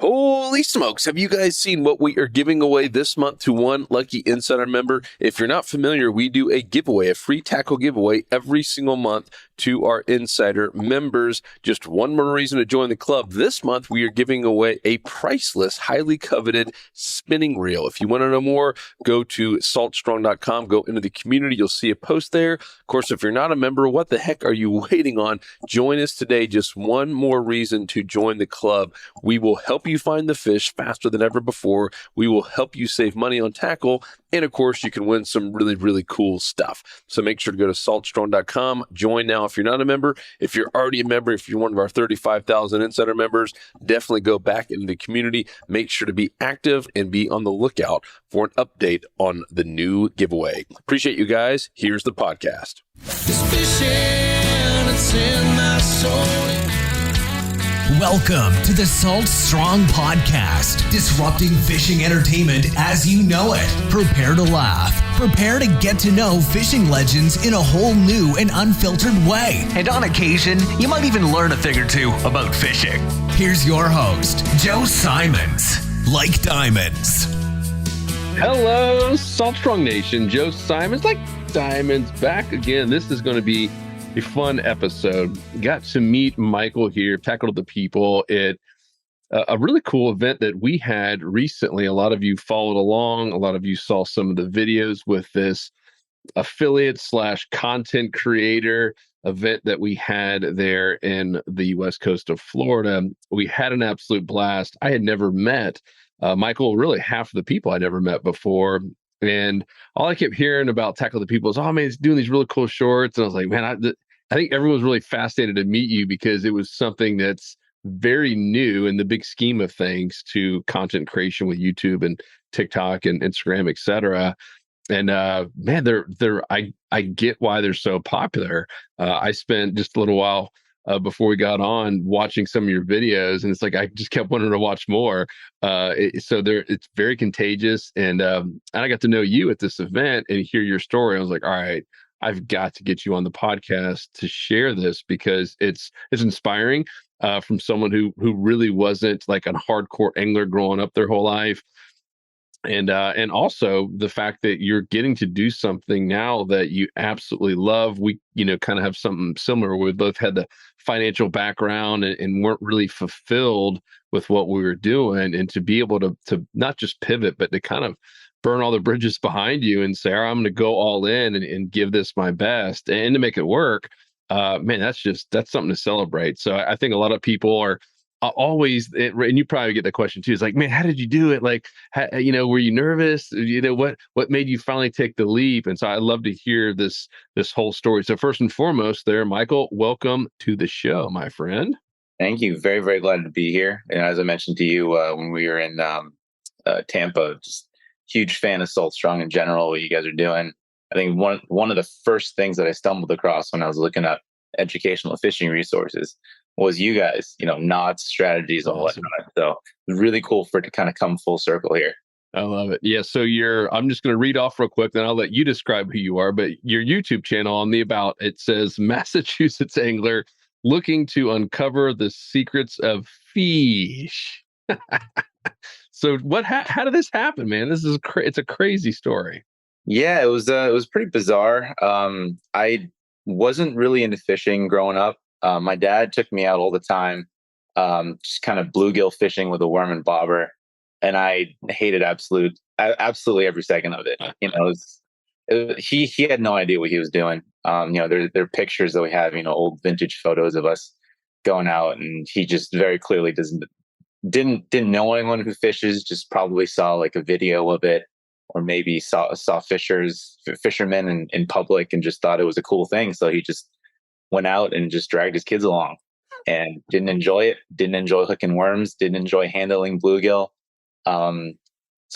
Holy smokes, have you guys seen what we are giving away this month to one lucky Insider member? If you're not familiar, we do a giveaway, a free tackle giveaway every single month to our Insider members. Just one more reason to join the club. This month, we are giving away a priceless, highly coveted spinning reel. If you want to know more, go to saltstrong.com, go into the community. You'll see a post there. Of course, if you're not a member, what the heck are you waiting on? Join us today. Just one more reason to join the club. We will help you find the fish faster than ever before. We will help you save money on tackle. And of course, you can win some really, really cool stuff. So make sure to go to saltstrong.com. Join now if you're not a member. If you're already a member, if you're one of our 35,000 Insider members, definitely go back into the community. Make sure to be active and be on the lookout for an update on the new giveaway. Appreciate you guys. Here's the podcast. It's in my soul. Welcome to the Salt Strong Podcast, disrupting fishing entertainment as you know it. Prepare to laugh. Prepare to get to know fishing legends in a whole new and unfiltered way. And on occasion, you might even learn a thing or two about fishing. Here's your host, Joe Simons. Like diamonds. Hello, Salt Strong Nation. Joe Simons, like diamonds, back again. This is going to be a fun episode. Got to meet Michael here, Tackle to the People. A really cool event that we had recently. A lot of you followed along. A lot of you saw some of the videos with this affiliate / content creator event that we had there in the west coast of Florida. We had an absolute blast. I had never met Michael, really half of the people I never met before. And all I kept hearing about Tackle the People is, oh man, he's doing these really cool shorts. And I was like, man, I think everyone was really fascinated to meet you because it was something that's very new in the big scheme of things to content creation with YouTube and TikTok and Instagram, et cetera. And man, I get why they're so popular. I spent just a little while before we got on watching some of your videos, and it's like I just kept wanting to watch more. It's very contagious, and I got to know you at this event and hear your story. I was like, all right, I've got to get you on the podcast to share this because it's inspiring from someone who really wasn't like a hardcore angler growing up their whole life. And also the fact that you're getting to do something now that you absolutely love. We, kind of have something similar. We both had the financial background and weren't really fulfilled with what we were doing. And to be able to not just pivot, but to kind of burn all the bridges behind you and say, all right, I'm going to go all in and give this my best and to make it work. Man, that's something to celebrate. So I think a lot of people are always, and you probably get that question too. It's like, man, how did you do it? Like, were you nervous? What made you finally take the leap? And so I love to hear this whole story. So first and foremost there, Michael, welcome to the show, my friend. Thank you. Very, very glad to be here. And as I mentioned to you when we were in Tampa, just huge fan of Salt Strong in general, what you guys are doing. I think one of the first things that I stumbled across when I was looking at educational fishing resources was you guys, knots, strategies, and whatnot. So really cool for it to kind of come full circle here. I love it. Yeah. So I'm just going to read off real quick, then I'll let you describe who you are. But your YouTube channel on the about, it says Massachusetts angler looking to uncover the secrets of fish. So how did this happen, man? This is it's a crazy story. Yeah, it was pretty bizarre. I wasn't really into fishing growing up. My dad took me out all the time, just kind of bluegill fishing with a worm and bobber, and I hated absolutely every second of it. He had no idea what he was doing. There are pictures that we have, old vintage photos of us going out, and he just very clearly didn't know anyone who fishes. Just probably saw like a video of it, or maybe saw fishermen in public and just thought it was a cool thing. So he just went out and just dragged his kids along and didn't enjoy it, didn't enjoy hooking worms, didn't enjoy handling bluegill. So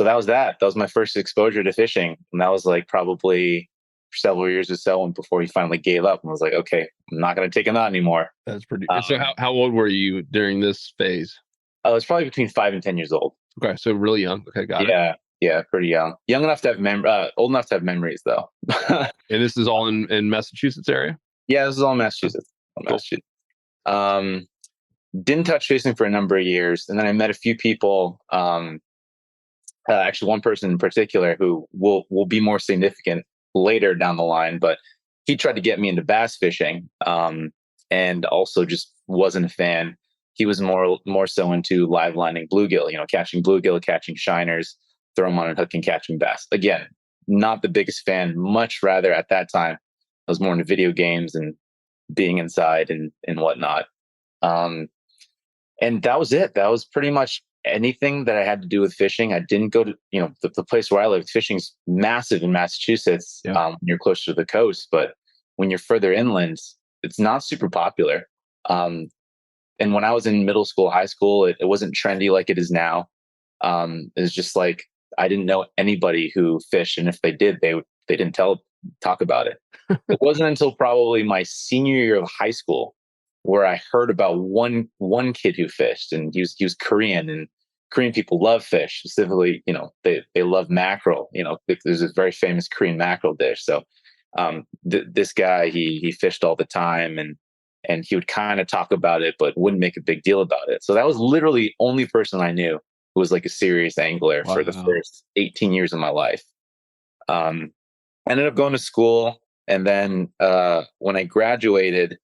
that was my first exposure to fishing. And that was like probably several years or so before he finally gave up and was like, okay, I'm not going to take him out anymore. That's pretty. So how old were you during this phase? I was probably between 5 and 10 years old. Okay. So really young. Okay. Got it. Yeah, pretty young. Young enough to have old enough to have memories, though. And this is all in Massachusetts area? Yeah, this is all in Massachusetts. Cool. didn't touch fishing for a number of years. And then I met a few people, actually one person in particular who will be more significant later down the line, but he tried to get me into bass fishing, and also just wasn't a fan. He was more so into live lining bluegill, catching bluegill, catching shiners, throw them on a hook and catching bass. Again, not the biggest fan. Much rather at that time, I was more into video games and being inside and whatnot. And that was it. That was pretty much anything that I had to do with fishing. I didn't go to, the place where I lived. Fishing's massive in Massachusetts. Yeah. When you're closer to the coast, but when you're further inland, it's not super popular. And when I was in middle school, high school, it wasn't trendy like it is now. It was just like, I didn't know anybody who fished, and if they did, they didn't talk about it. It wasn't until probably my senior year of high school where I heard about one kid who fished, and he was Korean, and Korean people love fish. Specifically, they love mackerel. There's a very famous Korean mackerel dish. So this guy, he fished all the time, and he would kind of talk about it, but wouldn't make a big deal about it. So that was literally the only person I knew who was like a serious angler for the first 18 years of my life. I ended up going to school, and then when I graduated,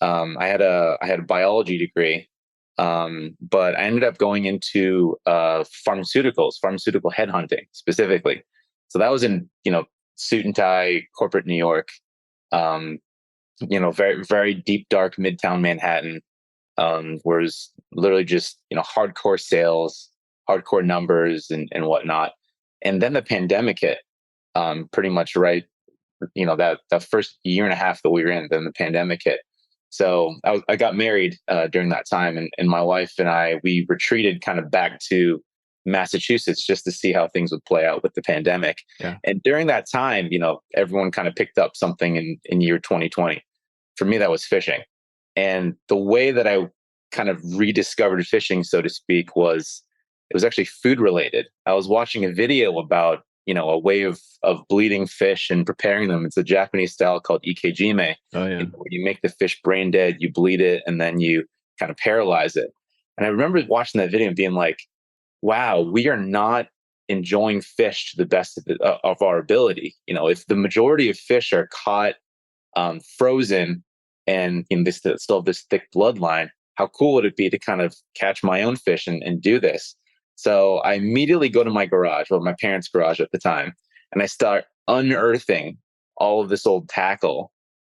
I had a biology degree, but I ended up going into pharmaceutical headhunting specifically. So that was in suit and tie corporate New York, very very deep dark Midtown Manhattan, where it's literally just hardcore sales, hardcore numbers and whatnot. And then the pandemic hit, pretty much right, that first year and a half that we were in. Then the pandemic hit. So I got married during that time, and my wife and we retreated kind of back to Massachusetts just to see how things would play out with the pandemic. Yeah. And during that time, everyone kind of picked up something in year 2020. For me, that was fishing. And the way that I kind of rediscovered fishing, so to speak, was it was actually food related. I was watching a video about a way of bleeding fish and preparing them. It's a Japanese style called ikejime. Oh yeah. Where you make the fish brain dead, you bleed it, and then you kind of paralyze it. And I remember watching that video and being like, wow, we are not enjoying fish to the best of our ability. If the majority of fish are caught frozen and they still have this thick bloodline, how cool would it be to kind of catch my own fish and do this? So I immediately go to my garage, my parents' garage at the time, and I start unearthing all of this old tackle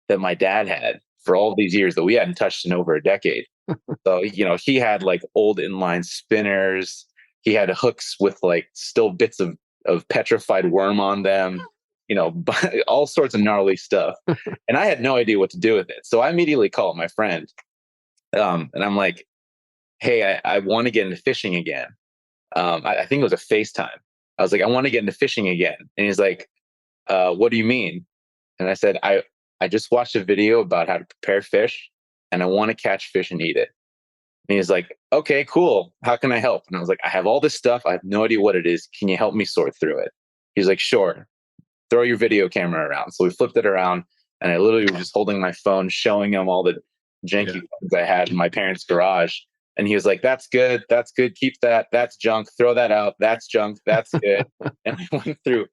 that my dad had for all these years that we hadn't touched in over a decade. So, he had like old inline spinners. He had hooks with like still bits of petrified worm on them, all sorts of gnarly stuff. And I had no idea what to do with it. So I immediately called my friend, and I'm like, hey, I want to get into fishing again. I think it was a FaceTime. I was like, I want to get into fishing again. And he's like, what do you mean? And I said, I just watched a video about how to prepare fish, and I want to catch fish and eat it. And he's like, okay, cool. How can I help? And I was like, I have all this stuff. I have no idea what it is. Can you help me sort through it? He's like, sure. Throw your video camera around. So we flipped it around, and I literally was just holding my phone, showing him all the janky things I had in my parents' garage. And he was like, that's good. That's good. Keep that. That's junk. Throw that out. That's junk. That's good. And I went through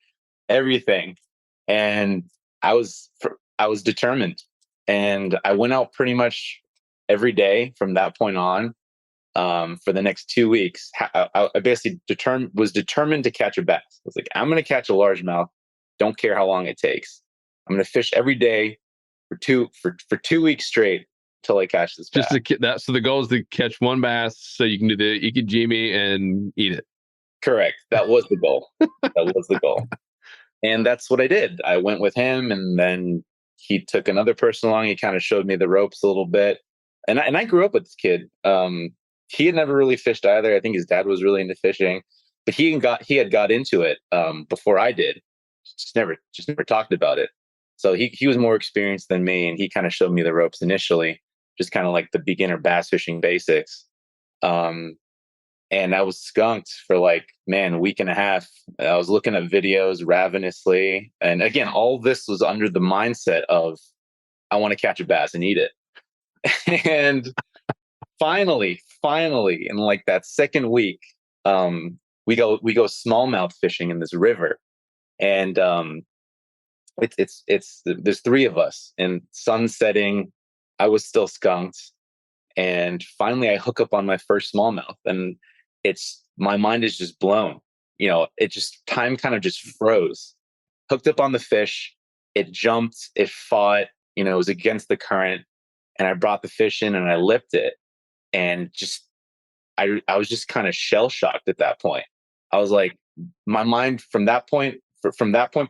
everything, and I was determined. And I went out pretty much every day from that point on, for the next 2 weeks. I basically was determined to catch a bass. I was like, I'm going to catch a largemouth. Don't care how long it takes. I'm going to fish every day for 2 weeks straight till I catch this bass. So the goal is to catch one bass so you can do the ikejime and eat it. Correct. That was the goal. And that's what I did. I went with him, and then he took another person along. He kind of showed me the ropes a little bit. And I grew up with this kid. He had never really fished either. I think his dad was really into fishing, but he had got into it before I did. Just never talked about it. So he was more experienced than me, and he kind of showed me the ropes initially, just kind of like the beginner bass fishing basics. And I was skunked for a week and a half. I was looking at videos ravenously. And again, all this was under the mindset of, I want to catch a bass and eat it. And finally, in like that second week, we go smallmouth fishing in this river, and there's three of us, and sun setting. I was still skunked, and finally I hook up on my first smallmouth, and it's my mind is just blown. It just time kind of just froze. Hooked up on the fish, it jumped, it fought. It was against the current, and I brought the fish in and I lipped it, and just I was just kind of shell shocked at that point. I was like, my mind from that point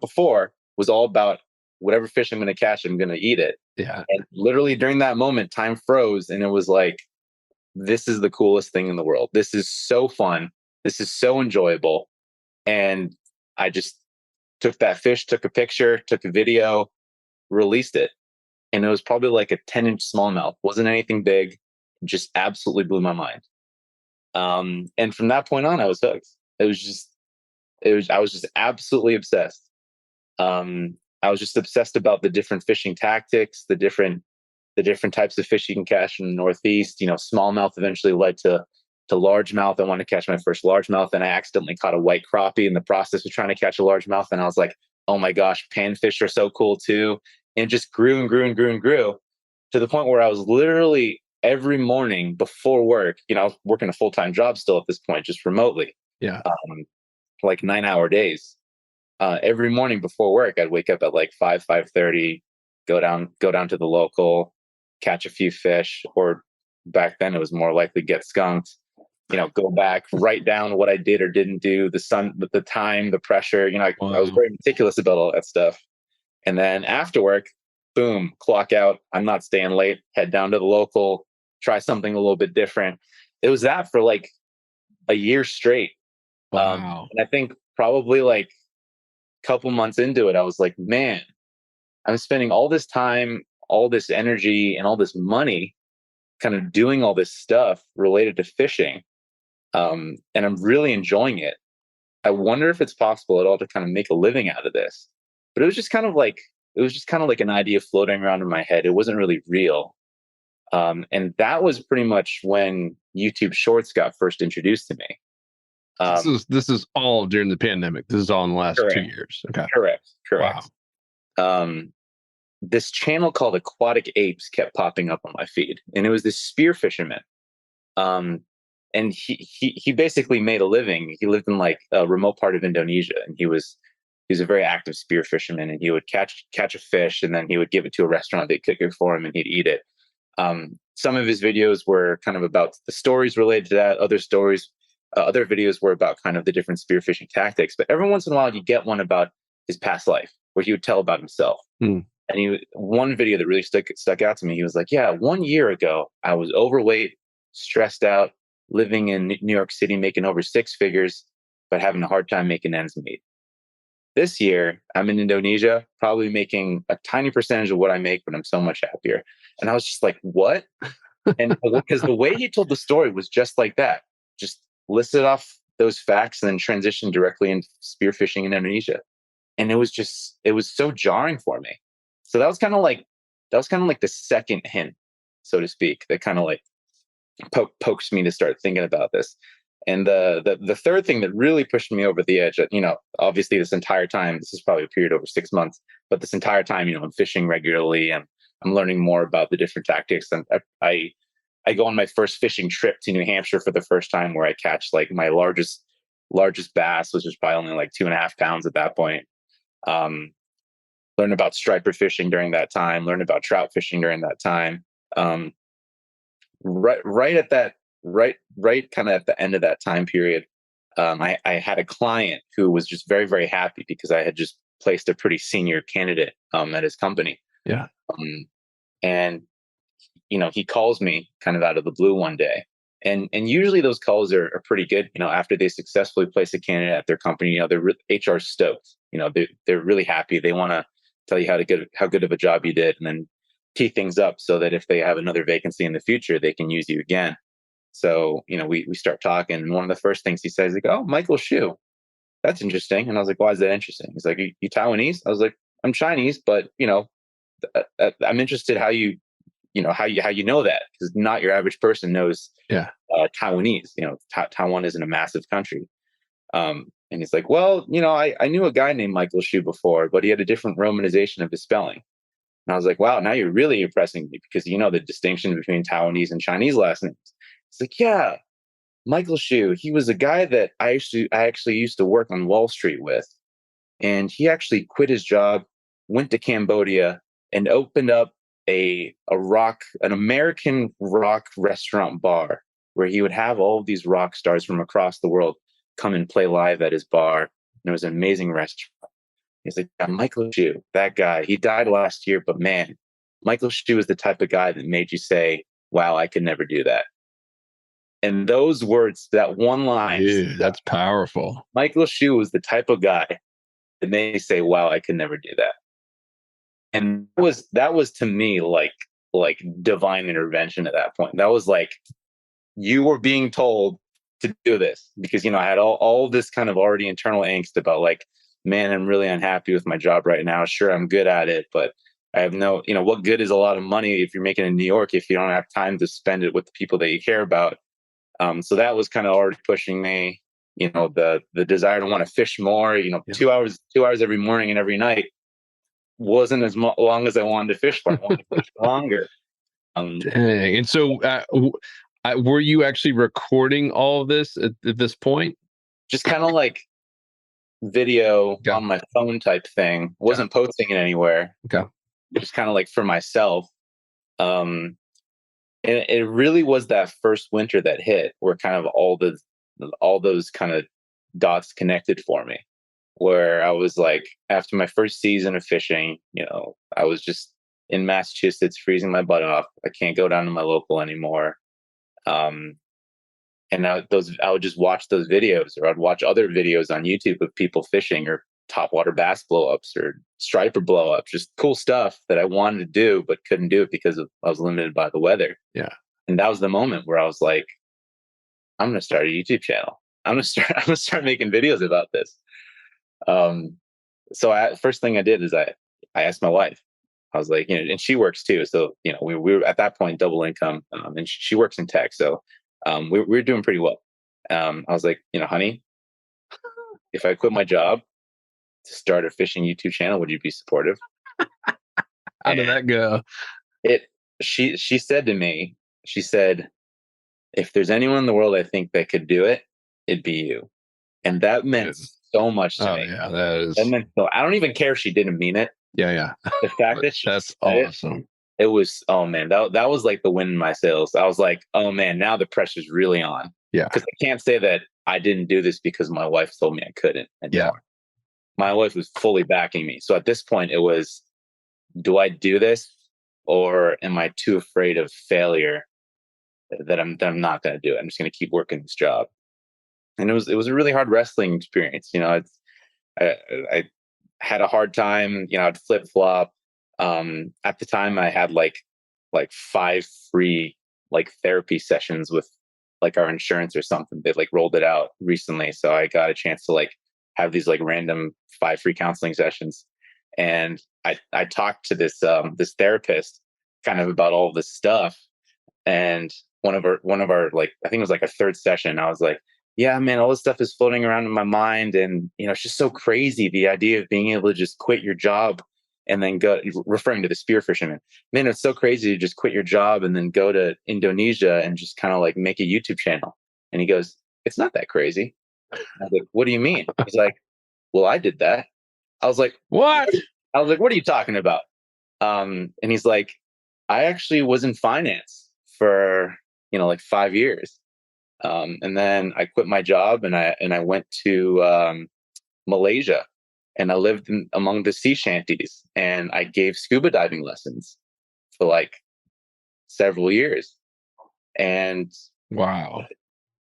before was all about whatever fish I'm going to catch, I'm going to eat it. Yeah. And literally during that moment, time froze, and it was like, this is the coolest thing in the world. This is so fun. This is so enjoyable. And I just took that fish, took a picture, took a video, released it. And it was probably like a 10-inch smallmouth. Wasn't anything big. Just absolutely blew my mind. And from that point on, I was hooked. I was just absolutely obsessed. I was just obsessed about the different fishing tactics, the different types of fish you can catch in the Northeast. Smallmouth eventually led to largemouth. I wanted to catch my first largemouth, and I accidentally caught a white crappie in the process of trying to catch a largemouth. And I was like, oh my gosh, panfish are so cool too. And it just grew and grew and grew and grew to the point where I was literally every morning before work, I was working a full-time job still at this point, just remotely. Yeah. Like 9-hour days. Every morning before work, I'd wake up at like 5:30, go down to the local, catch a few fish, or back then it was more likely get skunked. Go back, write down what I did or didn't do, the time, the pressure. I was very meticulous about all that stuff. And then after work, boom, clock out. I'm not staying late. Head down to the local, try something a little bit different. It was that for like a year straight. Wow. And I think probably like a couple months into it, I was like, man, I'm spending all this time, all this energy, and all this money kind of doing all this stuff related to fishing. And I'm really enjoying it. I wonder if it's possible at all to kind of make a living out of this. But it was just kind of like an idea floating around in my head. It wasn't really real. And that was pretty much when YouTube Shorts got first introduced to me. This is all during the pandemic. This is all in the last Correct. 2 years. Okay. Correct. Wow. This channel called Aquatic Apes kept popping up on my feed, and it was this spear fisherman. And he basically made a living. He lived in like a remote part of Indonesia, and he was a very active spear fisherman, and he would catch a fish, and then he would give it to a restaurant. They'd cook it for him, and he'd eat it. Some of his videos were kind of about the stories related to that. Other videos were about kind of the different spearfishing tactics. But every once in a while, you get one about his past life, where he would tell about himself. And one video that really stuck out to me, he was like, yeah, 1 year ago, I was overweight, stressed out, living in New York City, making over six figures, but having a hard time making ends meet. This year, I'm in Indonesia, probably making a tiny percentage of what I make, but I'm so much happier. And I was just like, what? And because the way he told the story was just like that, just listed off those facts and then transitioned directly into spearfishing in Indonesia. And it was so jarring for me. So that was kind of like the second hint, so to speak, that kind of like pokes me to start thinking about this. And the third thing that really pushed me over the edge, obviously this entire time, this is probably a period over 6 months, but this entire time, I'm fishing regularly and I'm learning more about the different tactics. And I go on my first fishing trip to New Hampshire for the first time, where I catch like my largest bass, which was probably only like 2.5 pounds at that point. Learn about striper fishing during that time, learn about trout fishing during that time. Right kind of at the end of that time period, I had a client who was just very, very happy because I had just placed a pretty senior candidate at his company. Yeah. And he calls me kind of out of the blue one day, and usually those calls are pretty good. After they successfully place a candidate at their company, they're HR stoked. They're really happy. They want to tell you how good of a job you did, and then tee things up so that if they have another vacancy in the future, they can use you again. So, we start talking, and one of the first things he says, like, "Oh, Michael Shu, that's interesting." And I was like, "Why is that interesting?" He's like, "You Taiwanese?" I was like, "I'm Chinese, but I'm interested how you how you know that, because not your average person knows Yeah. Taiwanese. Taiwan isn't a massive country. And he's like, well, I knew a guy named Michael Shu before, but he had a different romanization of his spelling. And I was like, wow, now you're really impressing me, because the distinction between Taiwanese and Chinese last names. It's like, yeah, Michael Shu, he was a guy that I actually used to work on Wall Street with. And he actually quit his job, went to Cambodia, and opened up an American rock restaurant bar, where he would have all of these rock stars from across the world come and play live at his bar. And it was an amazing restaurant. He's like, yeah, Michael Shu, that guy, he died last year, but man, Michael Shu is the type of guy that made you say, wow, I could never do that. And those words, that one line, Dude, that's powerful. Michael Shu was the type of guy that made me say, wow, I could never do that. And that was to me like divine intervention at that point. That was like, you were being told to do this, because I had all this kind of already internal angst about like, man, I'm really unhappy with my job right now. Sure, I'm good at it, but I have no, what good is a lot of money if you're making in New York if you don't have time to spend it with the people that you care about? So that was kind of already pushing me. The desire to want to fish more. 2 hours every morning and every night wasn't as long as I wanted to fish for. I wanted to fish longer. Dang. And so, were you actually recording all of this at this point? Just kind of like video on my phone type thing. Wasn't posting it anywhere. Okay. Just kind of like for myself. And it really was that first winter that hit where kind of all those kind of dots connected for me, where I was like, after my first season of fishing, I was just in Massachusetts freezing my butt off. I can't go down to my local anymore. And I would just watch those videos, or I'd watch other videos on YouTube of people fishing, or topwater bass blowups, or striper blowups, just cool stuff that I wanted to do but couldn't do it because I was limited by the weather. Yeah. And that was the moment where I was like, I'm going to start a YouTube channel. I'm going to start making videos about this. So first thing I did is I asked my wife. I was like, and she works too. So, we were at that point double income, and she works in tech. So we were doing pretty well. I was like, honey, if I quit my job to start a fishing YouTube channel, would you be supportive? How did that go? She said to me, she said, if there's anyone in the world I think that could do it, it'd be you. And that meant so much to me. Yeah, that is. That meant so. I don't even care if she didn't mean it. Yeah. The fact that that's awesome. It was, oh man, that was like the win in my sails. I was like, oh man, now the pressure's really on. Yeah. Because I can't say that I didn't do this because my wife told me I couldn't anymore. Yeah. My wife was fully backing me. So at this point it was, do I do this, or am I too afraid of failure that I'm not going to do it? I'm just going to keep working this job. And it was a really hard wrestling experience. I had a hard time, I'd flip flop. At the time I had like 5 free therapy sessions with our insurance or something. They rolled it out recently. So I got a chance to have these random 5 free counseling sessions. And I talked to this therapist kind of about all this stuff. And one of our I think it was a 3rd session, I was like, yeah, man, all this stuff is floating around in my mind. And, it's just so crazy. The idea of being able to just quit your job and then go, referring to the spear fisherman, man, it's so crazy to just quit your job and then go to Indonesia and just kind of make a YouTube channel. And he goes, it's not that crazy. I was like, what do you mean? He's like, well, I did that. I was like, what? I was like, what are you talking about? And he's like, I actually was in finance for, 5 years. And then I quit my job and I went to Malaysia, and I lived among the sea shanties, and I gave scuba diving lessons for several years. And wow.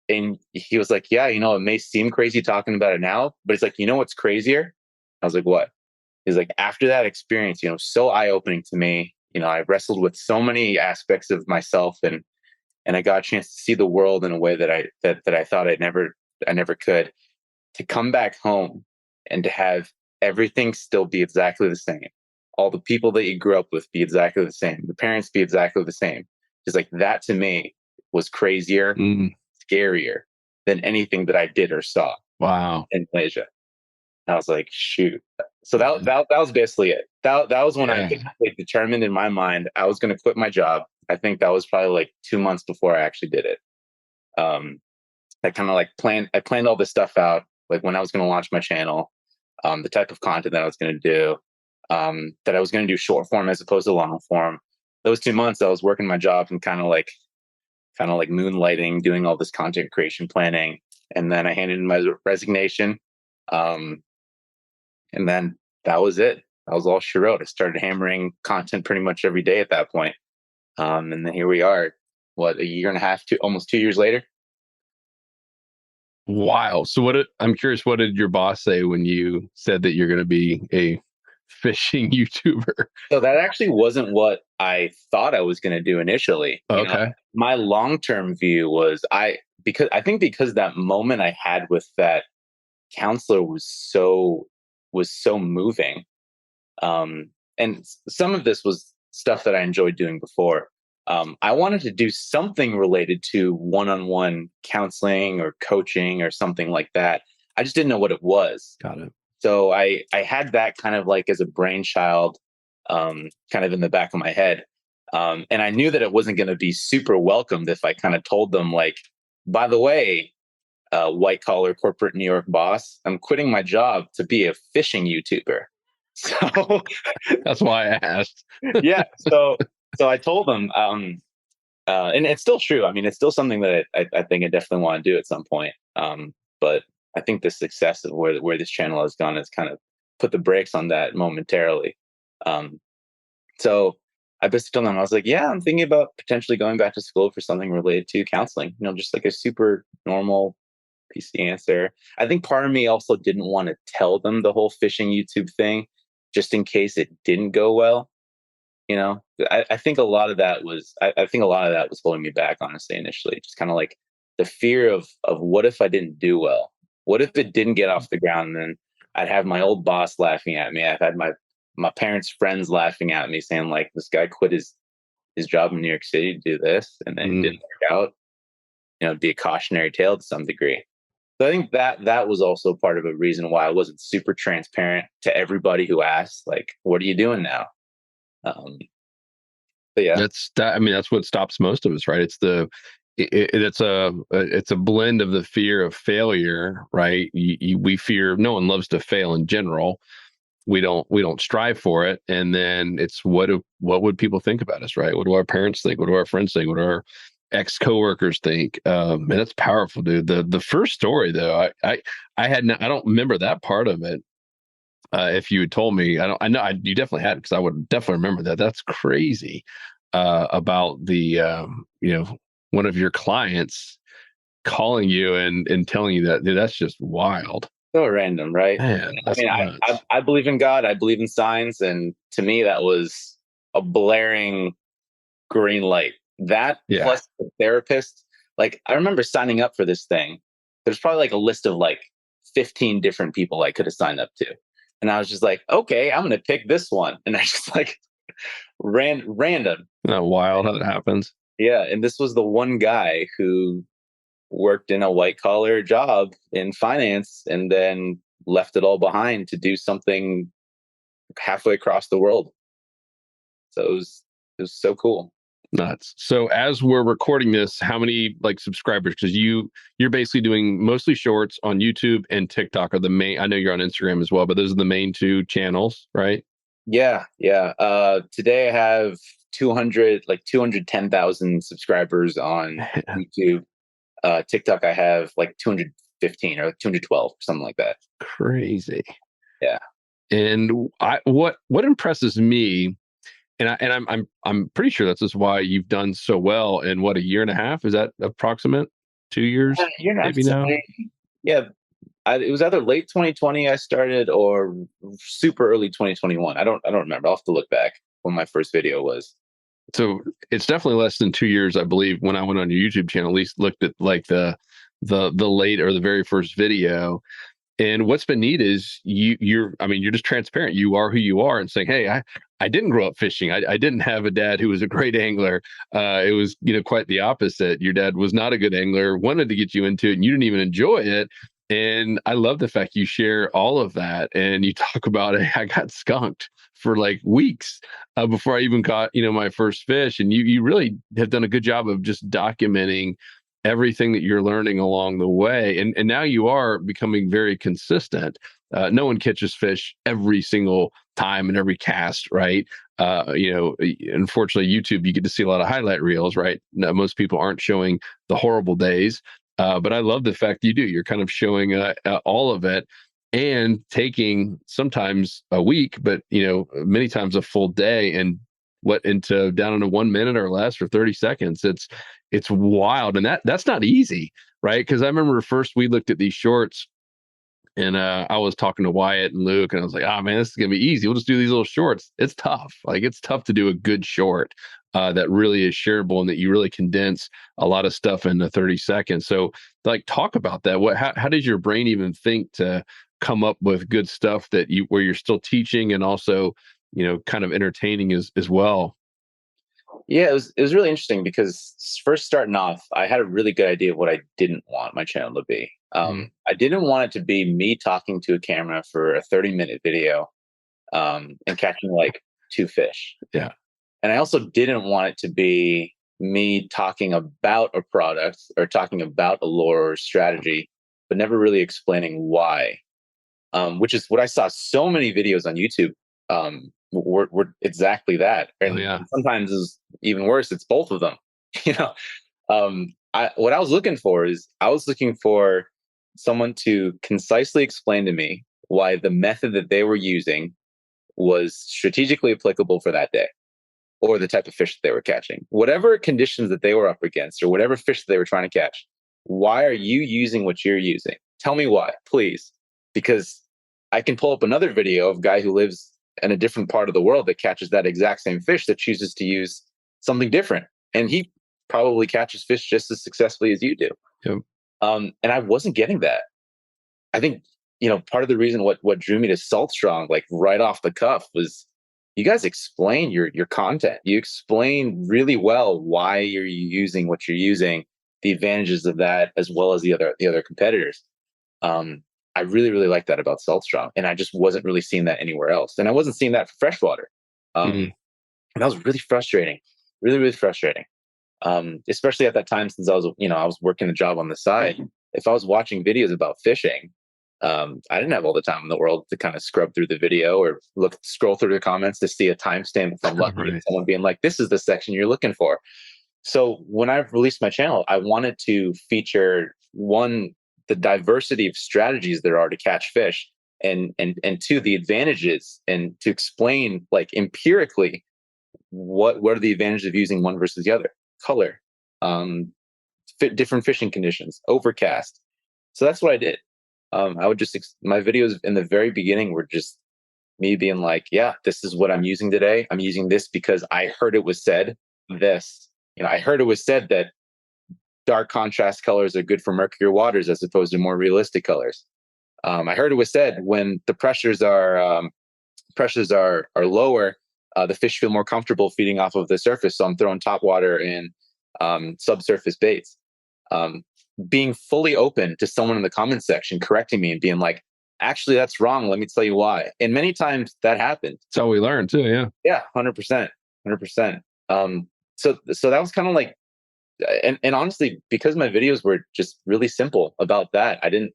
And he was like, yeah, it may seem crazy talking about it now, but it's like, what's crazier? I was like, what? He's like, after that experience, so eye-opening to me. I wrestled with so many aspects of myself, and I got a chance to see the world in a way that I thought I never could. To come back home and to have everything still be exactly the same, all the people that you grew up with be exactly the same. The parents be exactly the same. Just like that to me was crazier, scarier than anything that I did or saw. Wow. In Malaysia. I was like, shoot. So that was basically it. That was when I like, determined in my mind I was going to quit my job. I think that was probably like 2 months before I actually did it. I kind of like planned all this stuff out, like when I was going to launch my channel, the type of content that I was going to do, that I was going to do short form as opposed to long form. Those 2 months I was working my job and kind of like moonlighting, doing all this content creation planning. And then I handed in my resignation. And then that was it. That was all she wrote. I started hammering content pretty much every day at that point. And then here we are, a year and a half, almost 2 years later. Wow. So I'm curious, what did your boss say when you said that you're going to be a fishing YouTuber? So that actually wasn't what I thought I was going to do initially. Okay. My long-term view was because that moment I had with that counselor was so moving. And some of this was stuff that I enjoyed doing before. I wanted to do something related to one-on-one counseling or coaching or something like that. I just didn't know what it was. Got it. So I had that kind of like as a brainchild, kind of in the back of my head. And I knew that it wasn't going to be super welcomed if I kind of told them, like, by the way, white collar corporate New York boss, I'm quitting my job to be a fishing YouTuber. So that's why I asked. Yeah. So I told them, and it's still true. I mean, it's still something that I think I definitely want to do at some point. But I think the success of where this channel has gone has kind of put the brakes on that momentarily. So I basically told them, I was like, yeah, I'm thinking about potentially going back to school for something related to counseling, just like a super normal PC answer. I think part of me also didn't want to tell them the whole fishing YouTube thing, just in case it didn't go well. I think a lot of that was holding me back, honestly, initially. Just kind of like the fear of what if I didn't do well? What if it didn't get off the ground? And then I'd have my old boss laughing at me. I've had my parents' friends laughing at me, saying like, this guy quit his job in New York City to do this, and then it didn't work out. It'd be a cautionary tale to some degree. So I think that was also part of a reason why I wasn't super transparent to everybody who asked, like, what are you doing now? But yeah, that's what stops most of us, right? It's a blend of the fear of failure, right? We fear, no one loves to fail in general. We don't strive for it. And then it's what would people think about us, right? What do our parents think? What do our friends think? What do our ex-coworkers think? And that's powerful, dude. The first story though, I don't remember that part of it. If you had told me, you definitely had, because I would definitely remember that. That's crazy. About the one of your clients calling you and telling you that, dude, that's just wild. So random, right? Man, I believe in God. I believe in signs, and to me, that was a blaring green light. That plus the therapist. Like, I remember signing up for this thing. There's probably like a list of like 15 different people I could have signed up to. And I was just like, okay, I'm going to pick this one. And I just like random. Isn't that wild how that happens? Yeah. And this was the one guy who worked in a white collar job in finance and then left it all behind to do something halfway across the world. So it was so cool. Nuts. So as we're recording this, how many like subscribers? Because you're basically doing mostly shorts on YouTube and TikTok are the main. I know you're on Instagram as well, but those are the main two channels, right? Yeah. Today I have 210,000 subscribers on YouTube. TikTok I have like 215 or like 212, something like that. Crazy. Yeah. And what impresses me, and I'm pretty sure that's just why you've done so well in what, a year and a half? Is that approximate? 2 years? Maybe now? Yeah. It was either late 2020 I started or super early 2021. I don't remember. I'll have to look back when my first video was. So it's definitely less than 2 years, I believe. When I went on your YouTube channel, at least looked at like the late or the very first video. And what's been neat is you're just transparent. You are who you are, and saying, hey, I didn't grow up fishing. I didn't have a dad who was a great angler. It was, quite the opposite. Your dad was not a good angler, wanted to get you into it, and you didn't even enjoy it. And I love the fact you share all of that. And you talk about it. I got skunked for like weeks before I even caught, my first fish. And you really have done a good job of just documenting everything that you're learning along the way. And now you are becoming very consistent. No one catches fish every single time and every cast, right? Unfortunately, YouTube, you get to see a lot of highlight reels, right? No, most people aren't showing the horrible days. But I love the fact you do. You're kind of showing all of it and taking sometimes a week, but many times a full day and into down into 1 minute or less or 30 seconds. It's wild. And that's not easy, right? Because I remember first we looked at these shorts and I was talking to Wyatt and Luke, and I was like, "Oh man, this is gonna be easy. We'll just do these little shorts." It's tough. Like it's tough to do a good short that really is shareable and that you really condense a lot of stuff into 30 seconds. So, like, talk about that. How does your brain even think to come up with good stuff where you're still teaching and also, kind of entertaining as well? Yeah, it was really interesting because first starting off, I had a really good idea of what I didn't want my channel to be. I didn't want it to be me talking to a camera for a 30-minute video and catching like two fish. Yeah. And I also didn't want it to be me talking about a product or talking about a lure or strategy, but never really explaining why. Which is what I saw so many videos on YouTube were exactly that. And sometimes is even worse. It's both of them. What I was looking for is I was looking for someone to concisely explain to me why the method that they were using was strategically applicable for that day or the type of fish that they were catching. Whatever conditions that they were up against or whatever fish that they were trying to catch, why are you using what you're using? Tell me why, please. Because I can pull up another video of a guy who lives in a different part of the world that catches that exact same fish that chooses to use something different. And he probably catches fish just as successfully as you do. Yep. And I wasn't getting that. I think, part of the reason what drew me to Salt Strong, like right off the cuff, was you guys explain your content. You explain really well why you're using what you're using, the advantages of that, as well as the other competitors. I really, really like that about Salt Strong. And I just wasn't really seeing that anywhere else. And I wasn't seeing that for freshwater. And that was really frustrating, really, really frustrating. Especially at that time, since I was working a job on the side. If I was watching videos about fishing, I didn't have all the time in the world to kind of scrub through the video or scroll through the comments to see a timestamp if I'm lucky. Right. Someone being like, "This is the section you're looking for." So when I released my channel, I wanted to feature the diversity of strategies there are to catch fish, and two, the advantages, and to explain like empirically what are the advantages of using one versus the other. Color, different fishing conditions, overcast. So that's what I did. I would my videos in the very beginning were just me being like, "Yeah, this is what I'm using today. I'm using this because I heard it was said this. I heard it was said that dark contrast colors are good for murkier waters as opposed to more realistic colors. I heard it was said when the pressures are lower, the fish feel more comfortable feeding off of the surface. So I'm throwing top water and subsurface baits." Being fully open to someone in the comments section correcting me and being like, "Actually, that's wrong. Let me tell you why." And many times that happened. That's how we learn too. Yeah. Yeah. 100%. 100%. So that was kind of like, and honestly, because my videos were just really simple about that, I didn't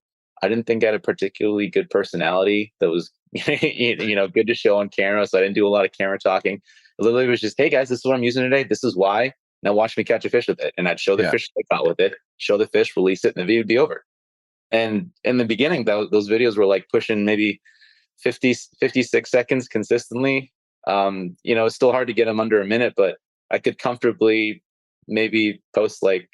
think I had a particularly good personality that was, good to show on camera. So I didn't do a lot of camera talking. It literally was just, "Hey guys, this is what I'm using today. This is why. Now watch me catch a fish with it." And I'd show the fish I caught with it, show the fish, release it, and the video would be over. And in the beginning, those videos were like pushing maybe 56 seconds consistently. It's still hard to get them under a minute, but I could comfortably maybe post like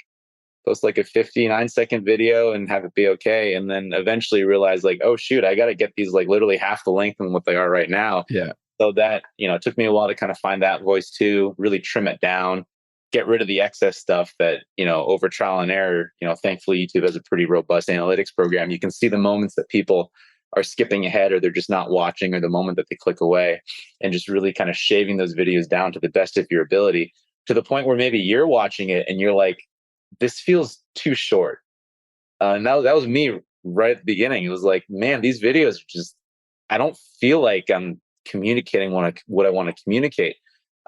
a 59-second video and have it be okay. And then eventually realize like, "Oh shoot, I got to get these like literally half the length than what they are right now." Yeah. So that, it took me a while to kind of find that voice too, really trim it down. get rid of the excess stuff that, over trial and error, thankfully YouTube has a pretty robust analytics program. You can see the moments that people are skipping ahead, or they're just not watching, or the moment that they click away, and just really kind of shaving those videos down to the best of your ability, to the point where maybe you're watching it and you're like, this feels too short. And that was me right at the beginning. It was like, man, these videos are just, I don't feel like I'm communicating what I want to communicate.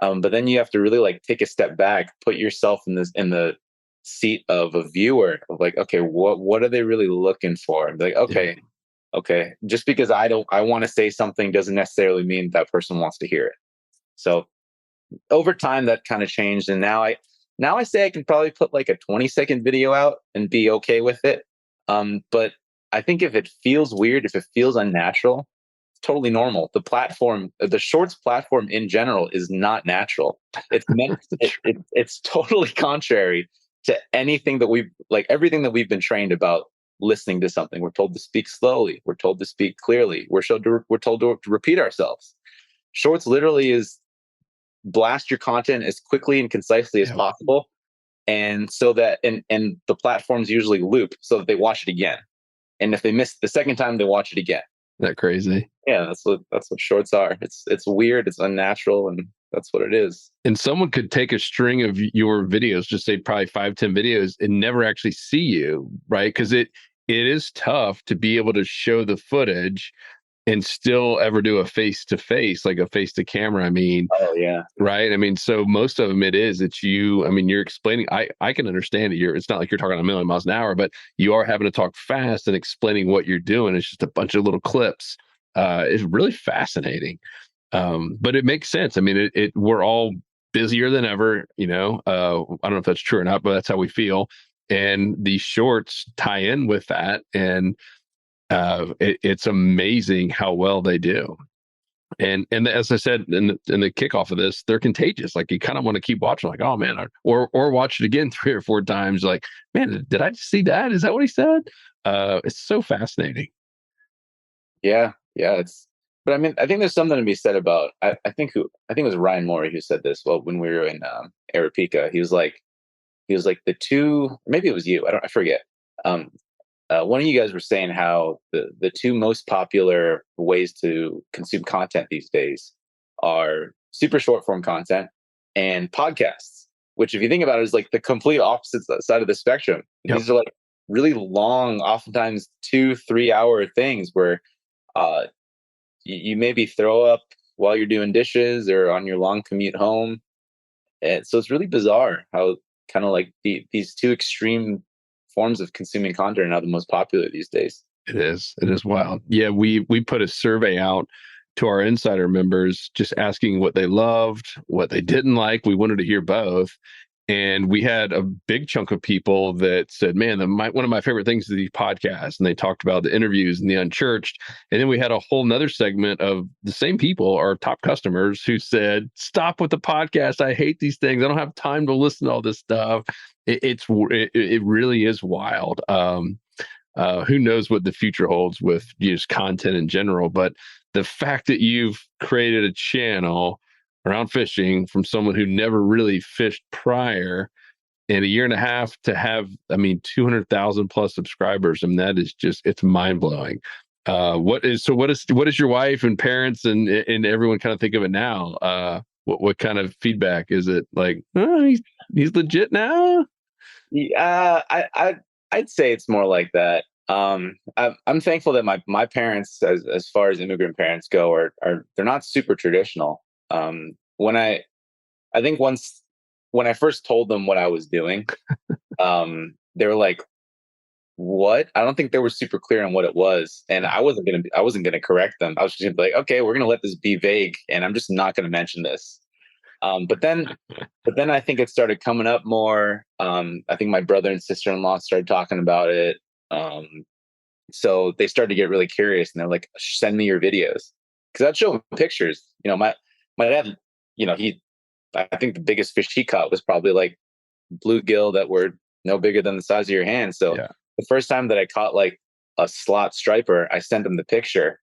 But then you have to really like take a step back, put yourself in the seat of a viewer, of like, okay, what are they really looking for? And be like, okay, just because I want to say something doesn't necessarily mean that person wants to hear it. So over time that kind of changed, and now I say I can probably put like a 20-second video out and be okay with it. But I think if it feels weird, if it feels unnatural, it's totally normal. The shorts platform in general is not natural. It's meant, it's totally contrary to anything that everything that we've been trained about listening to something. We're told to speak slowly. We're told to speak clearly. We're told to repeat ourselves. Shorts literally is blast your content as quickly and concisely as possible. And so that, and the platforms usually loop so that they watch it again. And if they miss the second time, they watch it again. Isn't that crazy? Yeah, that's what shorts are. It's weird, it's unnatural, and that's what it is. And someone could take a string of your videos, just say probably 5-10 videos, and never actually see you, right? Because it is tough to be able to show the footage and still ever do a face-to-face, like a face-to-camera. I mean, oh yeah, right. I mean, so most of them it's you. I mean, you're explaining. I can understand it. It's not like you're talking a million miles an hour, but you are having to talk fast and explaining what you're doing. It's just a bunch of little clips. It's really fascinating, but it makes sense. I mean, we're all busier than ever. I don't know if that's true or not, but that's how we feel. And these shorts tie in with that, and it's amazing how well they do. And as I said in the kickoff of this, they're contagious. Like you kind of want to keep watching, like, oh man, or watch it again 3 or 4 times. Like, man, did I just see that? Is that what he said? It's so fascinating. Yeah. But I mean, I think there's something to be said about. I think it was Ryan Morey who said this. Well, when we were in Arepica, he was like the two. Maybe it was you. I forget. One of you guys were saying how the two most popular ways to consume content these days are super short form content and podcasts, which if you think about it is like the complete opposite side of the spectrum. Yep. These are like really long, oftentimes 2-3 hour things where you maybe throw up while you're doing dishes or on your long commute home. And so it's really bizarre how kind of like these two extreme forms of consuming content are now the most popular these days. It is wild. Yeah, we put a survey out to our insider members, just asking what they loved, what they didn't like. We wanted to hear both, and we had a big chunk of people that said, "Man, one of my favorite things is these podcasts." And they talked about the interviews and the unchurched. And then we had a whole nother segment of the same people, our top customers, who said, "Stop with the podcast. I hate these things. I don't have time to listen to all this stuff." It really is wild. Who knows what the future holds with just content in general, but the fact that you've created a channel around fishing from someone who never really fished prior in a year and a half to have, 200,000 plus subscribers. I mean, that is just, it's mind blowing. What is your wife and parents and everyone kind of think of it now? What kind of feedback is it like? Oh, he's legit now. Yeah, I'd say it's more like that. I'm thankful that my parents, as far as immigrant parents go, are they're not super traditional. When I think once when I first told them what I was doing, they were like, "What?" I don't think they were super clear on what it was, and I wasn't gonna correct them. I was just gonna be like, "Okay, we're gonna let this be vague, and I'm just not gonna mention this." But then I think it started coming up more. I think my brother and sister-in-law started talking about it. So they started to get really curious, and they're like, "Send me your videos," because I'd show them pictures. My dad, I think the biggest fish he caught was probably like bluegill that were no bigger than the size of your hand. So the first time that I caught like a slot striper, I sent him the picture,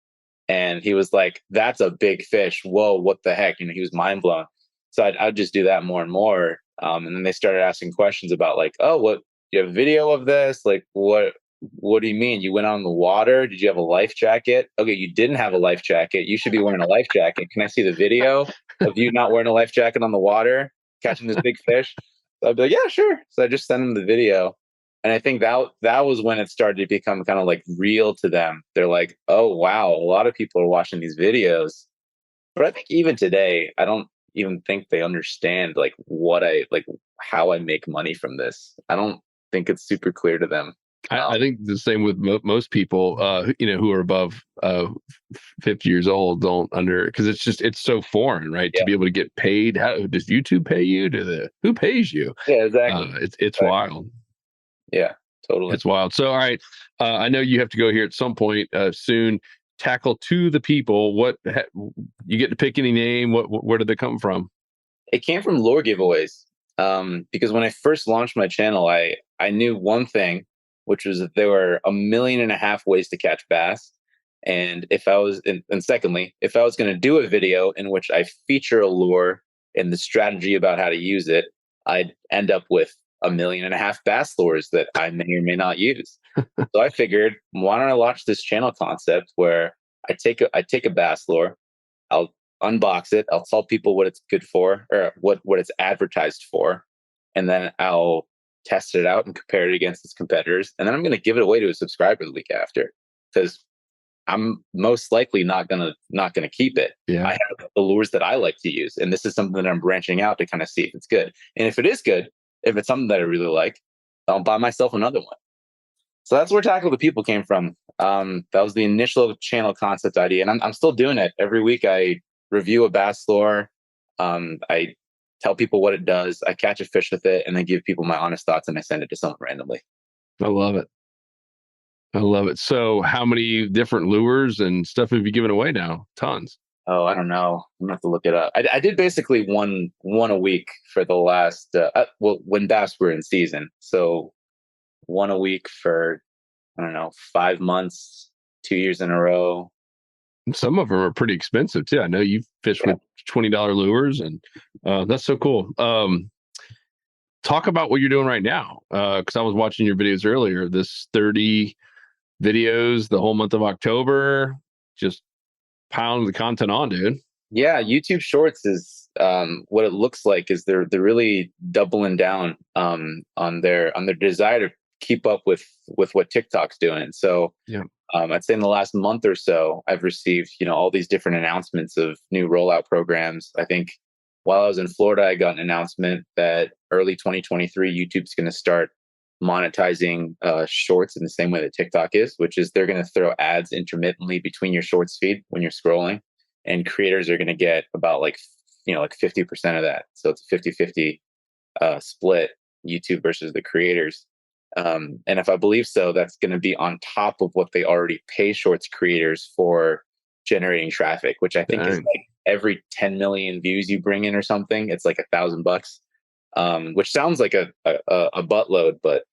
and he was like, "That's a big fish. Whoa, what the heck?" He was mind blown. So I'd just do that more and more. And then they started asking questions about like, oh, what, you have a video of this? Like, what do you mean? You went on the water? Did you have a life jacket? Okay, you didn't have a life jacket. You should be wearing a life jacket. Can I see the video of you not wearing a life jacket on the water, catching this big fish? So I'd be like, yeah, sure. So I just send them the video. And I think that was when it started to become kind of like real to them. They're like, oh, wow, a lot of people are watching these videos. But I think even today, I don't even think they understand like how I make money from this. I don't think it's super clear to them. I think the same with most people, who are above 50 years old, don't because it's so foreign, right? Yeah. To be able to get paid. How does YouTube pay you? Who pays you? Yeah, exactly. It's Exactly. wild. Yeah, totally. It's wild. So, all right, I know you have to go here at some point soon. Tackle to the people. You get to pick any name? Where did they come from? It came from lure giveaways. Because when I first launched my channel, I knew one thing, which was that there were 1.5 million ways to catch bass. And secondly, if I was going to do a video in which I feature a lure and the strategy about how to use it, I'd end up with 1.5 million bass lures that I may or may not use. So I figured, why don't I launch this channel concept where I take a bass lure, I'll unbox it, I'll tell people what it's good for or what it's advertised for, and then I'll test it out and compare it against its competitors, and then I'm going to give it away to a subscriber the week after because I'm most likely not gonna keep it. Yeah. I have the lures that I like to use, and this is something that I'm branching out to kind of see if it's good. And if it is good, if it's something that I really like, I'll buy myself another one. So that's where Tackle the People came from. That was the initial channel concept idea, and I'm still doing it. Every week I review a bass lure. I tell people what it does. I catch a fish with it, and then give people my honest thoughts, and I send it to someone randomly. I love it. I love it. So how many different lures and stuff have you given away now? Tons. Oh, I don't know. I'm gonna have to look it up. I did basically one a week for the last when bass were in season. So one a week for, I don't know, 5 months, 2 years in a row. And some of them are pretty expensive too. I know you fish with $20 lures, and that's so cool. Talk about what you're doing right now, because I was watching your videos earlier. This 30 videos the whole month of October, just pound the content on, dude. Yeah, YouTube Shorts is what it looks like is they're really doubling down on their desire to keep up with what TikTok's doing. So yeah. I'd say in the last month or so, I've received all these different announcements of new rollout programs. I think while I was in Florida, I got an announcement that early 2023, YouTube's going to start monetizing shorts in the same way that TikTok is, which is they're going to throw ads intermittently between your shorts feed when you're scrolling, and creators are going to get about like 50% of that. So it's a 50-50 split, YouTube versus the creators. And if I believe so, that's going to be on top of what they already pay shorts creators for generating traffic, which I think is like every 10 million views you bring in or something, it's like $1,000, which sounds like a buttload, but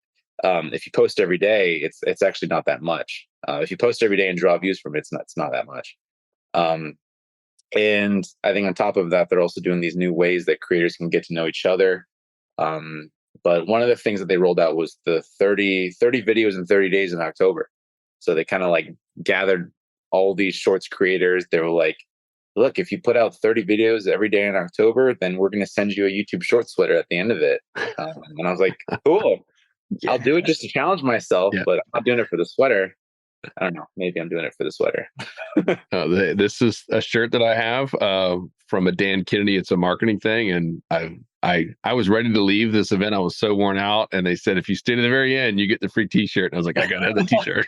if you post every day, it's actually not that much. If you post every day and draw views from it, it's not that much. And I think on top of that, they're also doing these new ways that creators can get to know each other. But one of the things that they rolled out was the 30 videos in 30 days in October. So they kind of like gathered all these shorts creators. They were like, look, if you put out 30 videos every day in October, then we're going to send you a YouTube short sweater at the end of it. And I was like, cool. Yeah. I'll do it just to challenge myself, but I'm not doing it for the sweater. I don't know. Maybe I'm doing it for the sweater. This is a shirt that I have from a Dan Kennedy. It's a marketing thing. And I was ready to leave this event. I was so worn out. And they said, if you stay to the very end, you get the free t-shirt. And I was like, I got to have the t-shirt.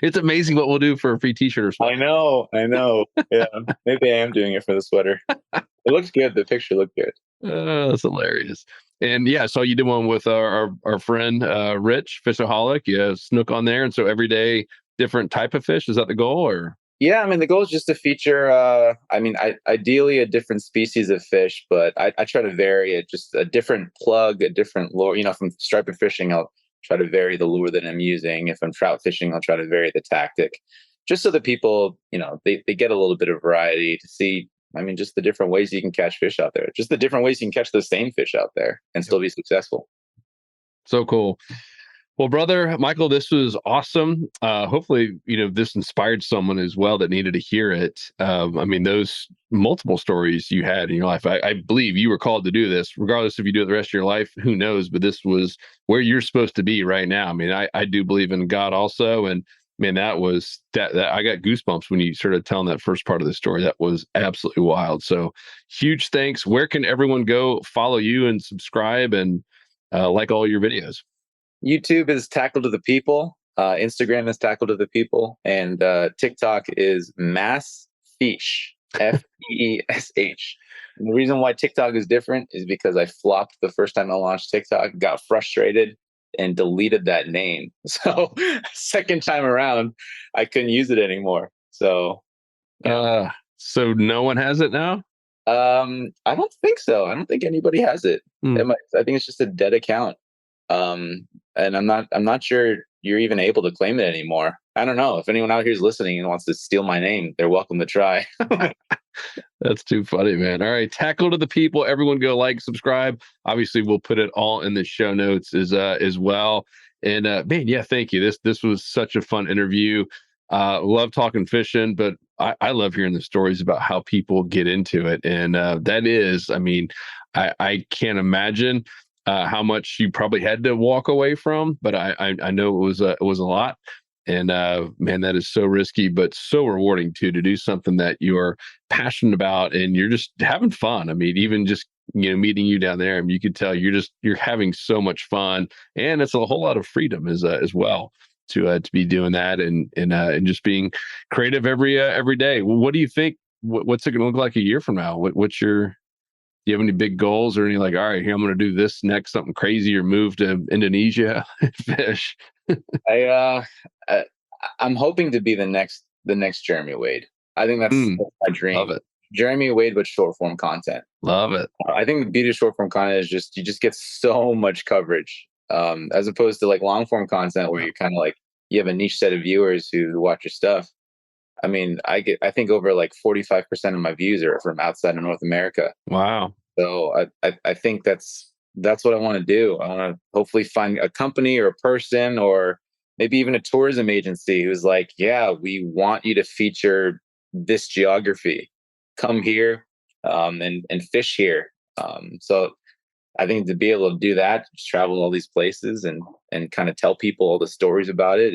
It's amazing what we'll do for a free t-shirt or something. I know. Yeah. Maybe I am doing it for the sweater. It looks good. The picture looked good. That's hilarious. And yeah, so you did one with our friend Rich Fishaholic. Yeah, snook on there. And so every day, different type of fish. Is that the goal, or? Yeah, I mean, the goal is just to feature, ideally a different species of fish, but I try to vary it, just a different plug, a different lure. From striped fishing, I'll try to vary the lure that I'm using. If I'm trout fishing, I'll try to vary the tactic, just so that people, they get a little bit of variety to see I mean, just the different ways you can catch fish out there, just the different ways you can catch the same fish out there and still be successful. So cool. Well, brother Michael, this was awesome. Hopefully, this inspired someone as well that needed to hear it. I mean, those multiple stories you had in your life, I believe you were called to do this, regardless if you do it the rest of your life, who knows, but this was where you're supposed to be right now. I mean, I do believe in God also. And man, that I got goosebumps when you started telling that first part of the story. That was absolutely wild. So huge thanks. Where can everyone go follow you and subscribe and like all your videos? YouTube is Tackle2thePeople. Instagram is Tackle2thePeople. And TikTok is Mass Fish, Feesh. And the reason why TikTok is different is because I flopped the first time I launched TikTok, got frustrated, and deleted that name. So second time around, I couldn't use it anymore. So, so no one has it now? I don't think so. I don't think anybody has it. I think it's just a dead account. And I'm not sure you're even able to claim it anymore. I don't know if anyone out here is listening and wants to steal my name, they're welcome to try. That's too funny, man. All right. Tackle2thePeople. Everyone go like, subscribe. Obviously we'll put it all in the show notes as well. And man, yeah, thank you. This was such a fun interview. Love talking fishing, but I love hearing the stories about how people get into it. And that is, I mean, I can't imagine how much you probably had to walk away from, but I know it was a lot. And man, that is so risky, but so rewarding too, to do something that you're passionate about and you're just having fun. I mean, even just meeting you down there, I mean, you could tell you're having so much fun, and it's a whole lot of freedom as well to be doing that and just being creative every day. Well, what do you think? What's it going to look like a year from now? Do you have any big goals or any like, all right, here, I'm going to do this next, something crazy, or move to Indonesia and fish? I'm hoping to be the next Jeremy Wade. I think that's my dream. Love it. Jeremy Wade, but short form content. Love it. I think the beauty of short form content is just, you just get so much coverage, as opposed to like long form content where you're kind of like, you have a niche set of viewers who watch your stuff. I mean, I think over like 45% of my views are from outside of North America. Wow. So I think that's what I want to do. I want to hopefully find a company or a person or maybe even a tourism agency who's like, yeah, we want you to feature this geography. Come here and fish here. So I think to be able to do that, just travel all these places and kind of tell people all the stories about it,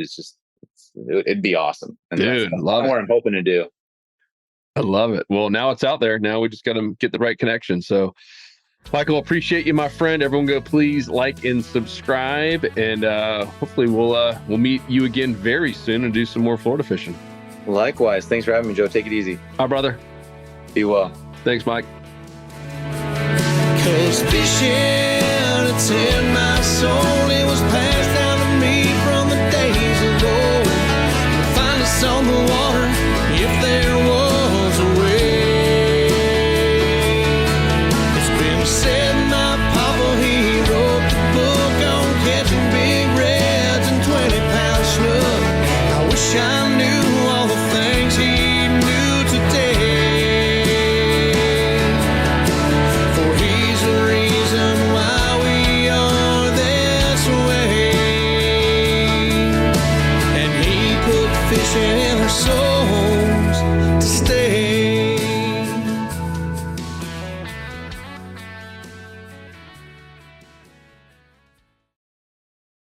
it'd be awesome. And dude, that's love what it. I'm hoping to do. I love it. Well, now it's out there. Now we just got to get the right connection. So, Michael, appreciate you, my friend. Everyone go please like and subscribe. And hopefully we'll meet you again very soon and do some more Florida fishing. Likewise. Thanks for having me, Joe. Take it easy. Hi, brother. Be well. Thanks, Mike. 'Cause fishing, it's in my soul. It was